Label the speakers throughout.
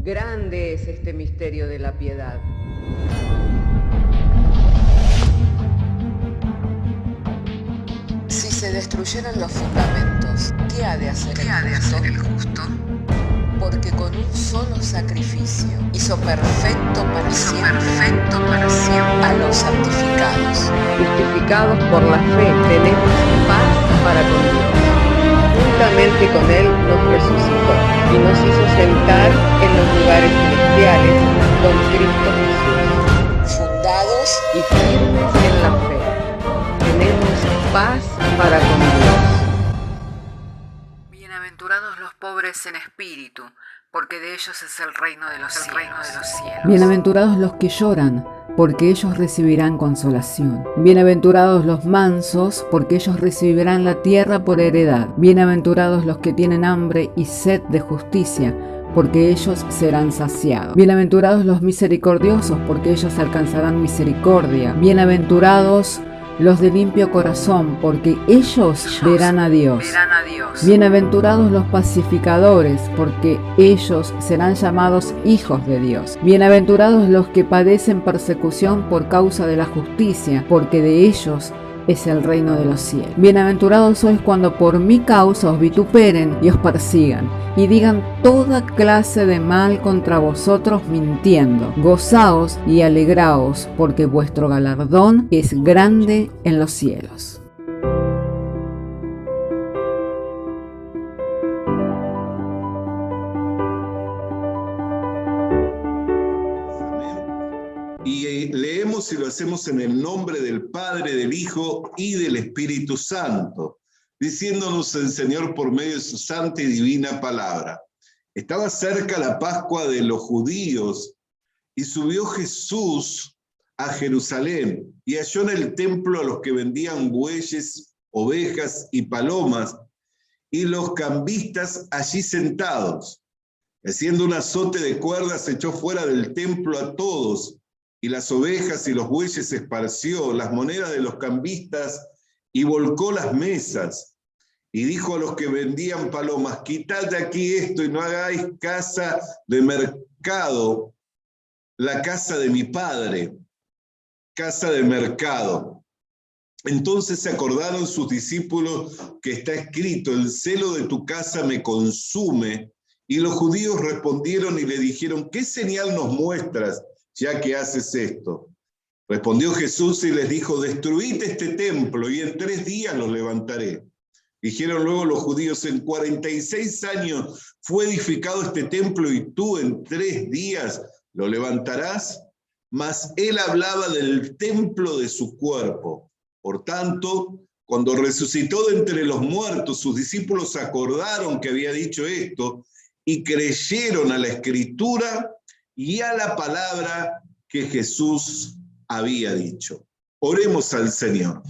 Speaker 1: Grande es este misterio de la piedad.
Speaker 2: Si se destruyeran los fundamentos, ¿qué ha de hacer el justo? Porque con un solo sacrificio hizo perfecto para siempre a los santificados.
Speaker 1: Justificados por la fe, tenemos paz para con Dios. Juntamente con Él nos resucitó y nos hizo sentar en los lugares celestiales con Cristo Jesús.
Speaker 2: Fundados
Speaker 1: Y firmes en la fe, tenemos paz para con Dios.
Speaker 3: Bienaventurados los pobres en espíritu, porque de ellos es el reino de los cielos.
Speaker 4: Bienaventurados los que lloran, porque ellos recibirán consolación. Bienaventurados los mansos, porque ellos recibirán la tierra por heredad. Bienaventurados los que tienen hambre y sed de justicia, porque ellos serán saciados. Bienaventurados los misericordiosos, porque ellos alcanzarán misericordia. Bienaventurados los de limpio corazón, porque ellos verán a Dios. Bienaventurados los pacificadores, porque ellos serán llamados hijos de Dios. Bienaventurados los que padecen persecución por causa de la justicia, porque de ellos es el reino de los cielos. Bienaventurados sois cuando por mi causa os vituperen y os persigan, y digan toda clase de mal contra vosotros mintiendo. Gozaos y alegraos, porque vuestro galardón es grande en los cielos.
Speaker 5: Y leemos y lo hacemos en el nombre del Padre, del Hijo y del Espíritu Santo, diciéndonos el Señor por medio de su santa y divina palabra. Estaba cerca la Pascua de los judíos y subió Jesús a Jerusalén y halló en el templo a los que vendían bueyes, ovejas y palomas y los cambistas allí sentados. Haciendo un azote de cuerdas echó fuera del templo a todos, y las ovejas y los bueyes esparció, las monedas de los cambistas, y volcó las mesas. Y dijo a los que vendían palomas: quitad de aquí esto y no hagáis casa de mercado, la casa de mi padre, casa de mercado. Entonces se acordaron sus discípulos que está escrito: el celo de tu casa me consume. Y los judíos respondieron y le dijeron: ¿qué señal nos muestras, ya que haces esto? Respondió Jesús y les dijo: destruid este templo y en 3 días lo levantaré. Dijeron luego los judíos: en 46 años fue edificado este templo y tú en 3 días lo levantarás. Mas él hablaba del templo de su cuerpo. Por tanto, cuando resucitó de entre los muertos, sus discípulos se acordaron que había dicho esto y creyeron a la Escritura y a la palabra que Jesús había dicho. Oremos al Señor.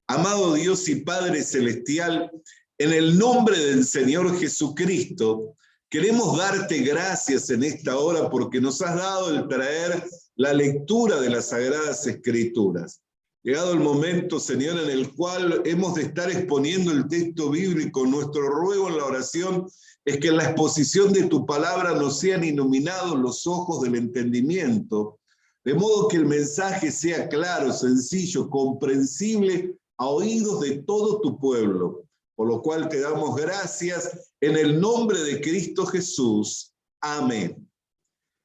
Speaker 5: Amado Dios y Padre Celestial, en el nombre del Señor Jesucristo, queremos darte gracias en esta hora porque nos has dado el traer la lectura de las Sagradas Escrituras. Llegado el momento, Señor, en el cual hemos de estar exponiendo el texto bíblico, nuestro ruego en la oración es que en la exposición de tu palabra nos sean iluminados los ojos del entendimiento, de modo que el mensaje sea claro, sencillo, comprensible a oídos de todo tu pueblo, por lo cual te damos gracias en el nombre de Cristo Jesús. Amén.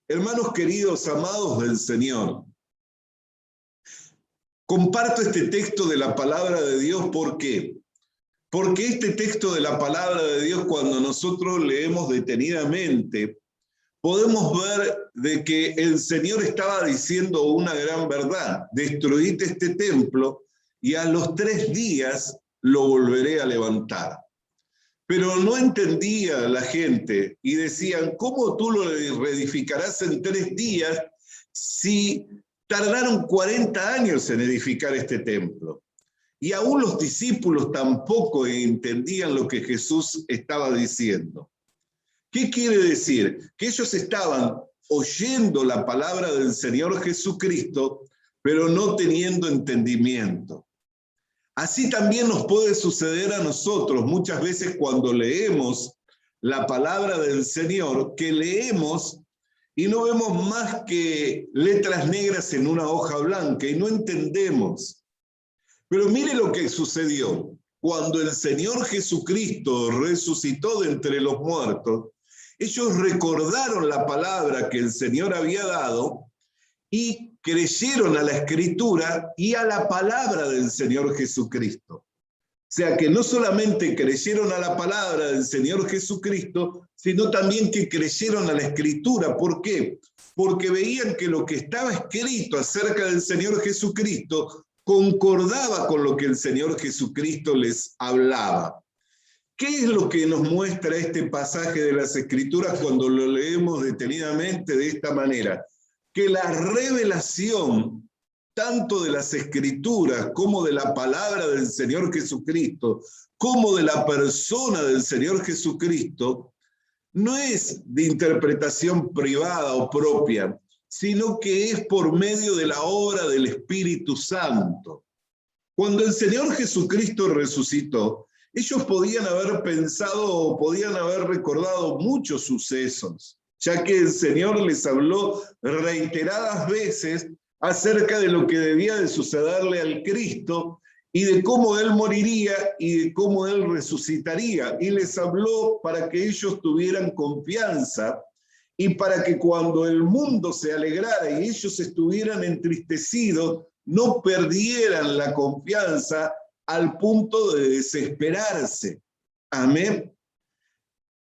Speaker 5: Hermanos queridos, amados del Señor, comparto este texto de la palabra de Dios. ¿Por qué? Porque este texto de la palabra de Dios, cuando nosotros leemos detenidamente, podemos ver de que el Señor estaba diciendo una gran verdad: destruid este templo y a los 3 días lo volveré a levantar. Pero no entendía la gente y decían: ¿cómo tú lo reedificarás en 3 días si tardaron 40 años en edificar este templo? Y aún los discípulos tampoco entendían lo que Jesús estaba diciendo. ¿Qué quiere decir? Que ellos estaban oyendo la palabra del Señor Jesucristo, pero no teniendo entendimiento. Así también nos puede suceder a nosotros muchas veces cuando leemos la palabra del Señor, que leemos y no vemos más que letras negras en una hoja blanca y no entendemos. Pero mire lo que sucedió. Cuando el Señor Jesucristo resucitó de entre los muertos, ellos recordaron la palabra que el Señor había dado y creyeron a la Escritura y a la palabra del Señor Jesucristo. O sea que no solamente creyeron a la palabra del Señor Jesucristo, sino también que creyeron a la Escritura. ¿Por qué? Porque veían que lo que estaba escrito acerca del Señor Jesucristo concordaba con lo que el Señor Jesucristo les hablaba. ¿Qué es lo que nos muestra este pasaje de las Escrituras cuando lo leemos detenidamente de esta manera? Que la revelación, tanto de las Escrituras como de la palabra del Señor Jesucristo, como de la persona del Señor Jesucristo, no es de interpretación privada o propia, sino que es por medio de la obra del Espíritu Santo. Cuando el Señor Jesucristo resucitó, ellos podían haber pensado o podían haber recordado muchos sucesos, ya que el Señor les habló reiteradas veces acerca de lo que debía de sucederle al Cristo y de cómo Él moriría y de cómo Él resucitaría. Y les habló para que ellos tuvieran confianza y para que cuando el mundo se alegrara y ellos estuvieran entristecidos, no perdieran la confianza al punto de desesperarse. Amén.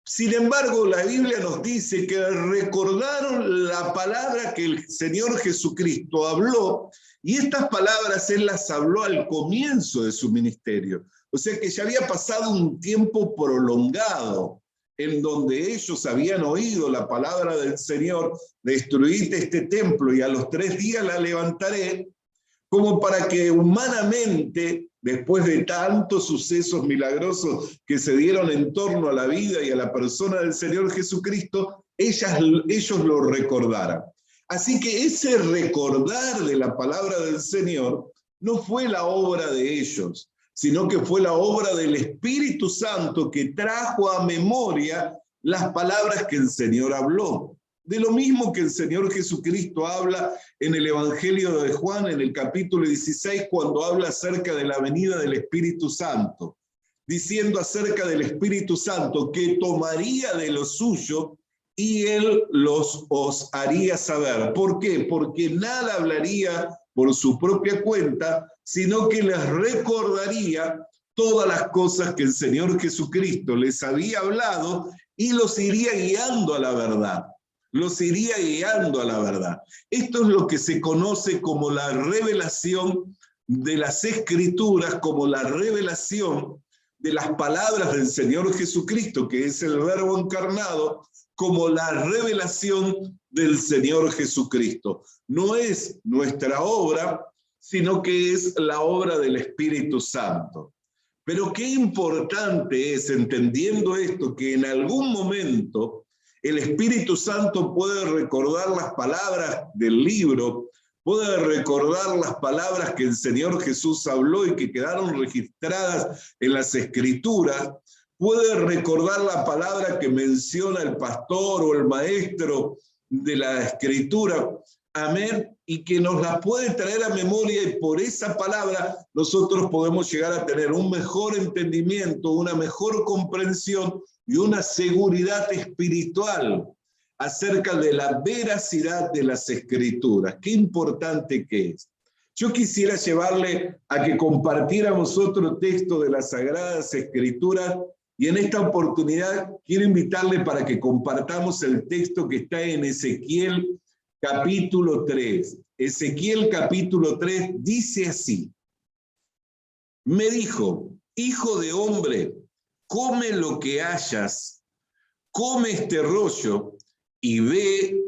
Speaker 5: Sin embargo, la Biblia nos dice que recordaron la palabra que el Señor Jesucristo habló, y estas palabras Él las habló al comienzo de su ministerio. O sea que ya había pasado un tiempo prolongado en donde ellos habían oído la palabra del Señor: destruid este templo y a los 3 días la levantaré, como para que humanamente, después de tantos sucesos milagrosos que se dieron en torno a la vida y a la persona del Señor Jesucristo, ellos lo recordaran. Así que ese recordar de la palabra del Señor no fue la obra de ellos, sino que fue la obra del Espíritu Santo que trajo a memoria las palabras que el Señor habló. De lo mismo que el Señor Jesucristo habla en el Evangelio de Juan, en el capítulo 16, cuando habla acerca de la venida del Espíritu Santo, diciendo acerca del Espíritu Santo que tomaría de lo suyo y Él os haría saber. ¿Por qué? Porque nada hablaría por su propia cuenta, sino que les recordaría todas las cosas que el Señor Jesucristo les había hablado y los iría guiando a la verdad. Los iría guiando a la verdad. Esto es lo que se conoce como la revelación de las Escrituras, como la revelación de las palabras del Señor Jesucristo, que es el Verbo encarnado, como la revelación del Señor Jesucristo. No es nuestra obra, sino que es la obra del Espíritu Santo. Pero qué importante es, entendiendo esto, que en algún momento el Espíritu Santo puede recordar las palabras del libro, puede recordar las palabras que el Señor Jesús habló y que quedaron registradas en las Escrituras, puede recordar la palabra que menciona el pastor o el maestro de la Escritura, amén, y que nos la puede traer a memoria, y por esa palabra nosotros podemos llegar a tener un mejor entendimiento, una mejor comprensión y una seguridad espiritual acerca de la veracidad de las Escrituras. Qué importante que es. Yo quisiera llevarle a que compartiéramos otro texto de las Sagradas Escrituras, y en esta oportunidad quiero invitarle para que compartamos el texto que está en Ezequiel capítulo 3. Ezequiel capítulo 3 dice así: me dijo, hijo de hombre, come lo que hayas, come este rollo y ve,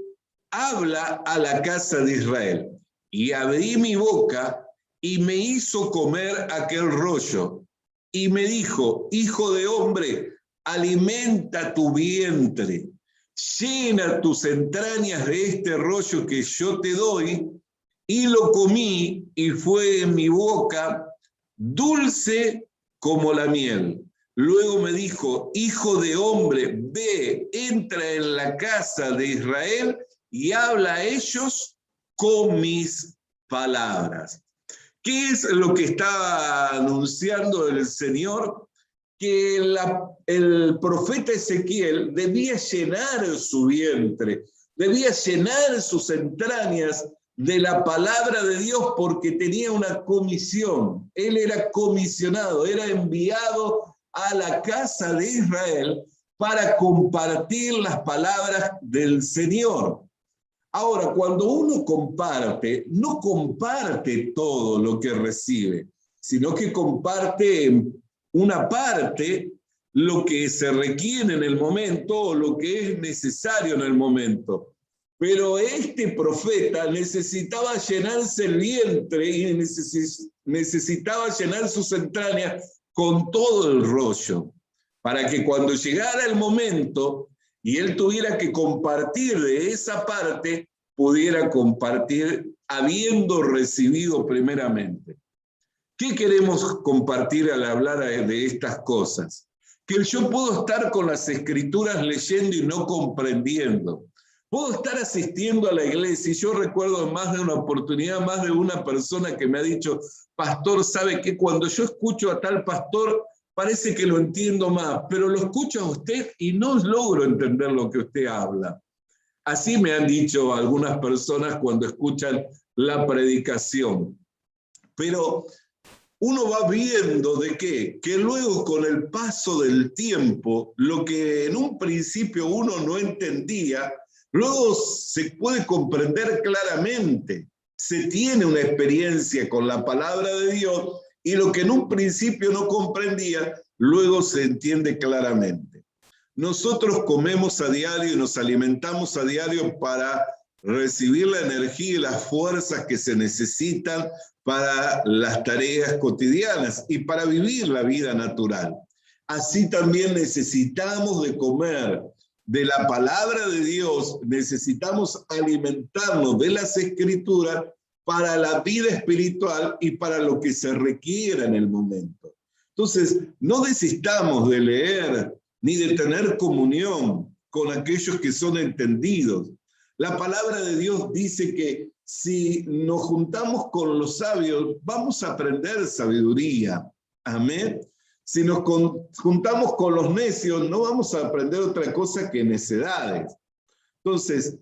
Speaker 5: habla a la casa de Israel. Y abrí mi boca y me hizo comer aquel rollo. Y me dijo, hijo de hombre, alimenta tu vientre, llena tus entrañas de este rollo que yo te doy. Y lo comí y fue en mi boca dulce como la miel. Luego me dijo, hijo de hombre, ve, entra en la casa de Israel y habla a ellos con mis palabras. ¿Qué es lo que estaba anunciando el Señor? Que el profeta Ezequiel debía llenar su vientre, debía llenar sus entrañas de la palabra de Dios, porque tenía una comisión. Él era comisionado, era enviado a la casa de Israel para compartir las palabras del Señor. Ahora, cuando uno comparte, no comparte todo lo que recibe, sino que comparte una parte, lo que se requiere en el momento o lo que es necesario en el momento. Pero este profeta necesitaba llenarse el vientre y necesitaba llenar sus entrañas con todo el rollo, para que cuando llegara el momento y él tuviera que compartir de esa parte, pudiera compartir habiendo recibido primeramente. ¿Qué queremos compartir al hablar de estas cosas? Que yo puedo estar con las escrituras leyendo y no comprendiendo. Puedo estar asistiendo a la iglesia, y yo recuerdo en más de una oportunidad, más de una persona que me ha dicho: pastor, ¿sabe qué? Cuando yo escucho a tal pastor, parece que lo entiendo más, pero lo escucho a usted y no logro entender lo que usted habla. Así me han dicho algunas personas cuando escuchan la predicación. Pero uno va viendo de qué, que luego con el paso del tiempo, lo que en un principio uno no entendía, luego se puede comprender claramente. Se tiene una experiencia con la palabra de Dios y lo que en un principio no comprendía, luego se entiende claramente. Nosotros comemos a diario y nos alimentamos a diario para recibir la energía y las fuerzas que se necesitan para las tareas cotidianas y para vivir la vida natural. Así también necesitamos de comer de la palabra de Dios, necesitamos alimentarnos de las escrituras para la vida espiritual y para lo que se requiera en el momento. Entonces, no desistamos de leer ni de tener comunión con aquellos que son entendidos. La palabra de Dios dice que si nos juntamos con los sabios, vamos a aprender sabiduría. Amén. Si nos juntamos con los necios, no vamos a aprender otra cosa que necedades. Entonces,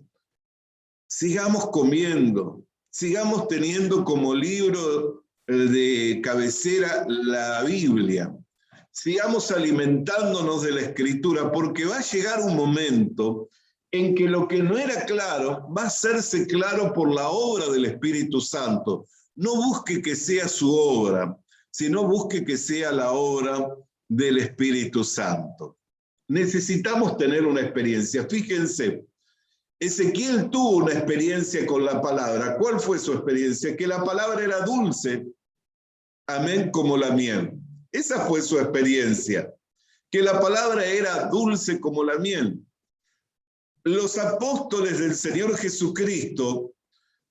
Speaker 5: sigamos comiendo, sigamos teniendo como libro de cabecera la Biblia. Sigamos alimentándonos de la Escritura, porque va a llegar un momento en que lo que no era claro va a hacerse claro por la obra del Espíritu Santo. No busque que sea su obra, sino busque que sea la obra del Espíritu Santo. Necesitamos tener una experiencia. Fíjense, Ezequiel tuvo una experiencia con la palabra. ¿Cuál fue su experiencia? Que la palabra era dulce, amén, como la miel. Esa fue su experiencia, que la palabra era dulce como la miel. Los apóstoles del Señor Jesucristo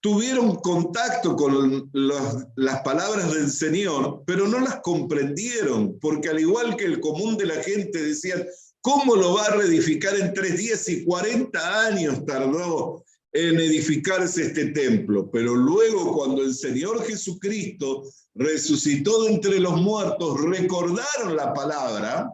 Speaker 5: tuvieron contacto con las palabras del Señor, pero no las comprendieron, porque al igual que el común de la gente decían: ¿cómo lo va a reedificar en 3 días y 40 años tardó en edificarse este templo? Pero luego, cuando el Señor Jesucristo resucitó de entre los muertos, recordaron la palabra,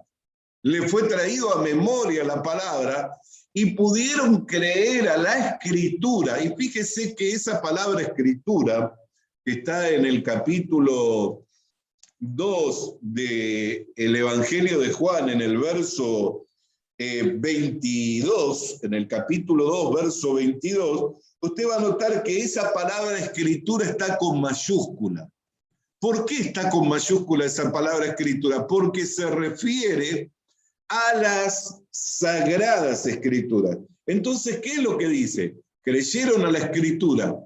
Speaker 5: le fue traído a memoria la palabra, y pudieron creer a la Escritura. Y fíjese que esa palabra Escritura, que está en el capítulo 2 del Evangelio de Juan, en el verso 22, en el capítulo 2, verso 22, usted va a notar que esa palabra Escritura está con mayúscula. ¿Por qué está con mayúscula esa palabra Escritura? Porque se refiere a las sagradas Escrituras. Entonces, ¿qué es lo que dice? Creyeron a la Escritura.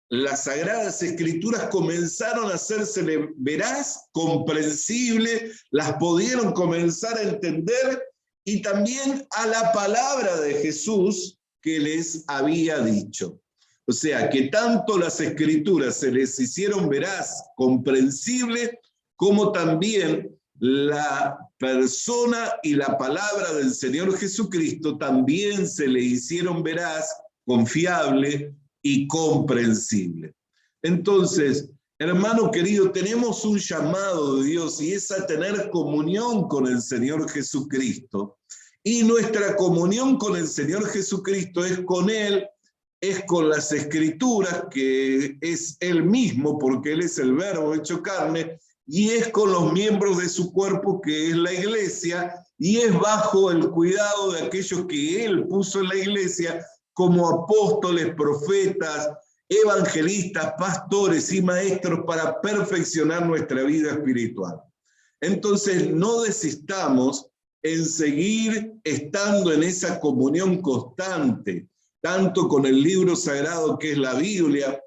Speaker 5: Las sagradas Escrituras comenzaron a hacérsele veraz, comprensible, las pudieron comenzar a entender, y también a la palabra de Jesús que les había dicho. O sea, que tanto las Escrituras se les hicieron veraz, comprensible, como también la persona y la palabra del Señor Jesucristo también se le hicieron veraz, confiable y comprensible. Entonces, hermano querido, tenemos un llamado de Dios y es a tener comunión con el Señor Jesucristo. Y nuestra comunión con el Señor Jesucristo es con Él, es con las Escrituras, que es Él mismo, porque Él es el Verbo hecho carne, y es con los miembros de su cuerpo, que es la iglesia, y es bajo el cuidado de aquellos que Él puso en la iglesia, como apóstoles, profetas, evangelistas, pastores y maestros, para perfeccionar nuestra vida espiritual. Entonces, no desistamos en seguir estando en esa comunión constante, tanto con el libro sagrado que es la Biblia,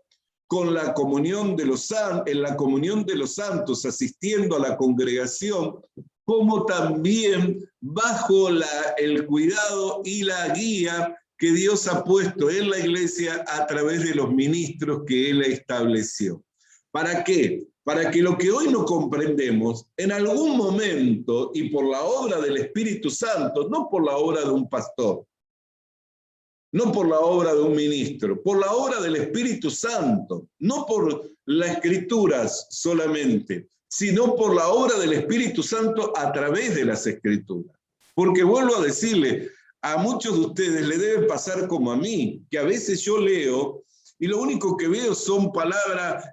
Speaker 5: con la comunión de los en la comunión de los santos, asistiendo a la congregación, como también bajo el cuidado y la guía que Dios ha puesto en la iglesia a través de los ministros que Él estableció. ¿Para qué? Para que lo que hoy no comprendemos, en algún momento, y por la obra del Espíritu Santo, no por la obra de un pastor, no por la obra de un ministro, por la obra del Espíritu Santo, no por las Escrituras solamente, sino por la obra del Espíritu Santo a través de las Escrituras. Porque vuelvo a decirle, a muchos de ustedes le debe pasar como a mí, que a veces yo leo y lo único que veo son palabras,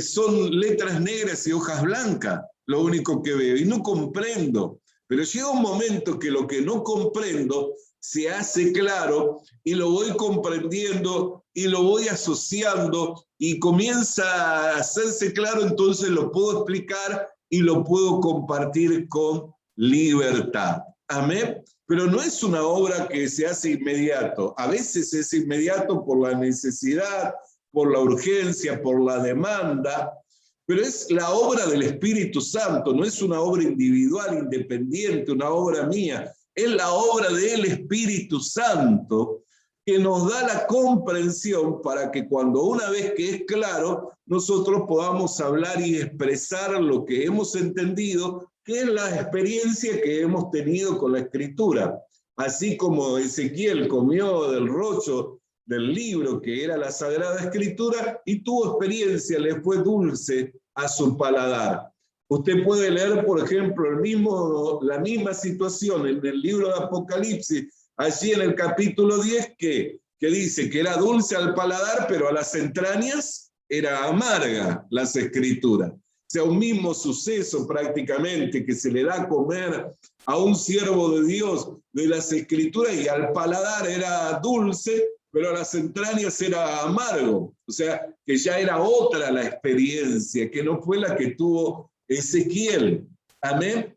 Speaker 5: son letras negras y hojas blancas, lo único que veo, y no comprendo. Pero llega un momento que lo que no comprendo se hace claro y lo voy comprendiendo y lo voy asociando y comienza a hacerse claro, entonces lo puedo explicar y lo puedo compartir con libertad. Amén. Pero no es una obra que se hace inmediato. A veces es inmediato por la necesidad, por la urgencia, por la demanda, pero es la obra del Espíritu Santo, no es una obra individual, independiente, una obra mía. Es la obra del Espíritu Santo que nos da la comprensión para que cuando una vez que es claro, nosotros podamos hablar y expresar lo que hemos entendido, que es la experiencia que hemos tenido con la Escritura. Así como Ezequiel comió del rollo del libro que era la Sagrada Escritura y tuvo experiencia, le fue dulce a su paladar. Usted puede leer, por ejemplo, la misma situación en el libro de Apocalipsis, allí en el capítulo 10, que dice que era dulce al paladar, pero a las entrañas era amarga las Escrituras. O sea, un mismo suceso prácticamente que se le da a comer a un siervo de Dios de las Escrituras y al paladar era dulce, pero a las entrañas era amargo. O sea, que ya era otra la experiencia, que no fue la que tuvo Ezequiel. Amén.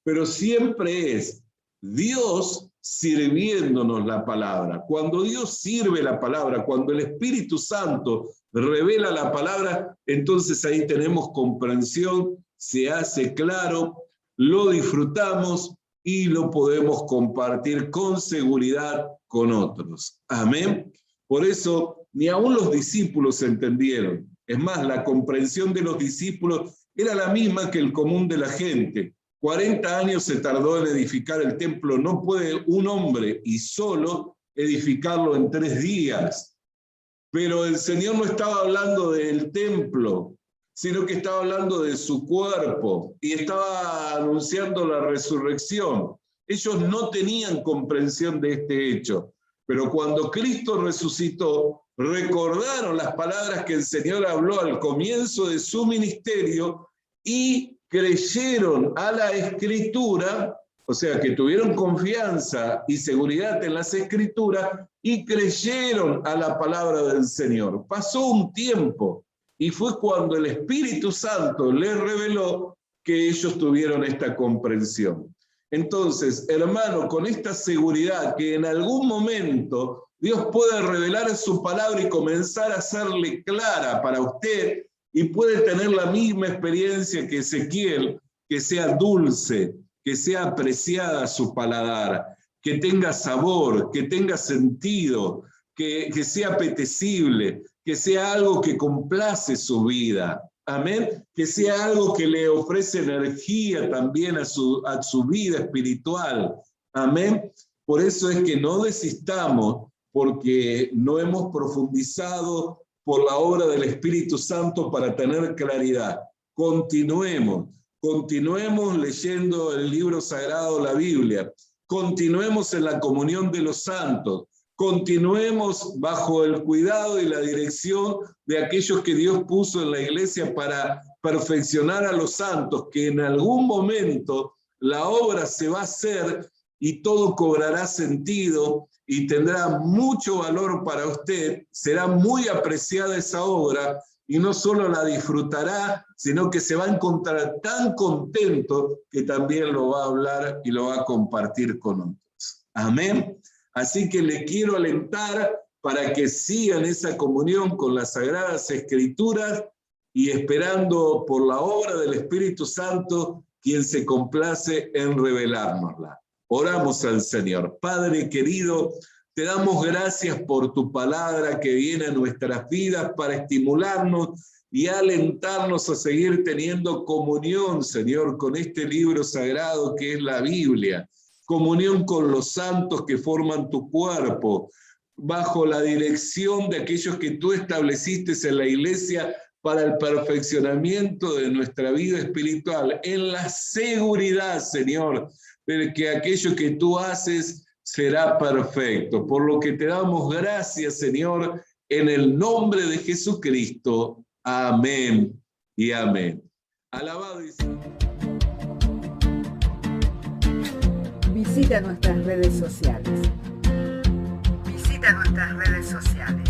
Speaker 5: Pero siempre es Dios sirviéndonos la palabra. Cuando Dios sirve la palabra, cuando el Espíritu Santo revela la palabra, entonces ahí tenemos comprensión, se hace claro, lo disfrutamos y lo podemos compartir con seguridad con otros. Amén. Por eso ni aún los discípulos entendieron. Es más, la comprensión de los discípulos era la misma que el común de la gente. 40 años se tardó en edificar el templo. No puede un hombre y solo edificarlo en 3 días. Pero el Señor no estaba hablando del templo, sino que estaba hablando de su cuerpo y estaba anunciando la resurrección. Ellos no tenían comprensión de este hecho, pero cuando Cristo resucitó, recordaron las palabras que el Señor habló al comienzo de su ministerio y creyeron a la Escritura, o sea, que tuvieron confianza y seguridad en las Escrituras y creyeron a la palabra del Señor. Pasó un tiempo y fue cuando el Espíritu Santo les reveló que ellos tuvieron esta comprensión. Entonces, hermano, con esta seguridad que en algún momento Dios puede revelar su palabra y comenzar a hacerle clara para usted y puede tener la misma experiencia que Ezequiel, que sea dulce, que sea apreciada su paladar, que tenga sabor, que tenga sentido, que sea apetecible, que sea algo que complace su vida. Amén. Que sea algo que le ofrece energía también a su vida espiritual. Amén. Por eso es que no desistamos porque no hemos profundizado por la obra del Espíritu Santo para tener claridad. Continuemos leyendo el libro sagrado, la Biblia. Continuemos en la comunión de los santos. Continuemos bajo el cuidado y la dirección de aquellos que Dios puso en la iglesia para perfeccionar a los santos, que en algún momento la obra se va a hacer y todo cobrará sentido y tendrá mucho valor para usted. Será muy apreciada esa obra y no solo la disfrutará, sino que se va a encontrar tan contento que también lo va a hablar y lo va a compartir con otros. Amén. Así que le quiero alentar para que sigan esa comunión con las Sagradas Escrituras y esperando por la obra del Espíritu Santo, quien se complace en revelárnosla. Oramos al Señor. Padre querido, te damos gracias por tu palabra que viene a nuestras vidas para estimularnos y alentarnos a seguir teniendo comunión, Señor, con este libro sagrado que es la Biblia. Comunión con los santos que forman tu cuerpo, bajo la dirección de aquellos que tú estableciste en la iglesia para el perfeccionamiento de nuestra vida espiritual, en la seguridad, Señor, de que aquello que tú haces será perfecto. Por lo que te damos gracias, Señor, en el nombre de Jesucristo. Amén y amén. Alabado y
Speaker 4: Visita nuestras redes sociales.
Speaker 3: Visita nuestras redes sociales.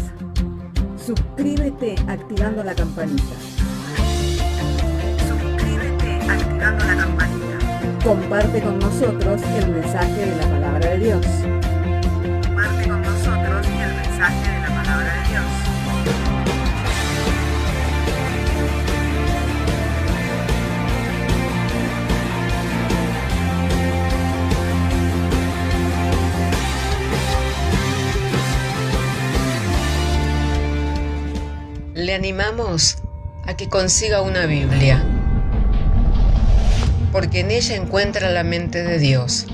Speaker 4: Suscríbete activando la campanita.
Speaker 3: Suscríbete activando la campanita.
Speaker 4: Comparte con nosotros el mensaje de la palabra de Dios.
Speaker 3: Comparte con nosotros el mensaje de la palabra de Dios.
Speaker 2: Le animamos a que consiga una Biblia, porque en ella encuentra la mente de Dios,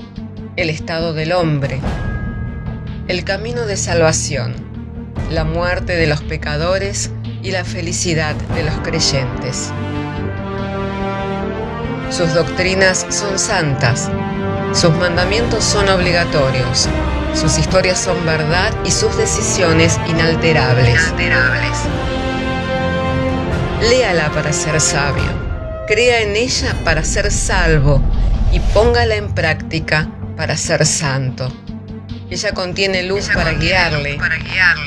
Speaker 2: el estado del hombre, el camino de salvación, la muerte de los pecadores y la felicidad de los creyentes. Sus doctrinas son santas, sus mandamientos son obligatorios, sus historias son verdad y sus decisiones inalterables. Léala para ser sabio, crea en ella para ser salvo y póngala en práctica para ser santo. Ella contiene luz para guiarle,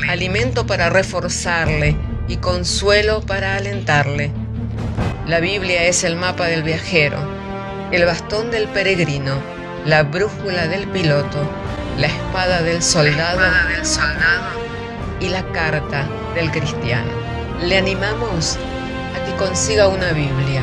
Speaker 2: alimento para reforzarle y consuelo para alentarle. La Biblia es el mapa del viajero, el bastón del peregrino, la brújula del piloto, la espada del soldado y la carta del cristiano. Le animamos a que consiga una Biblia,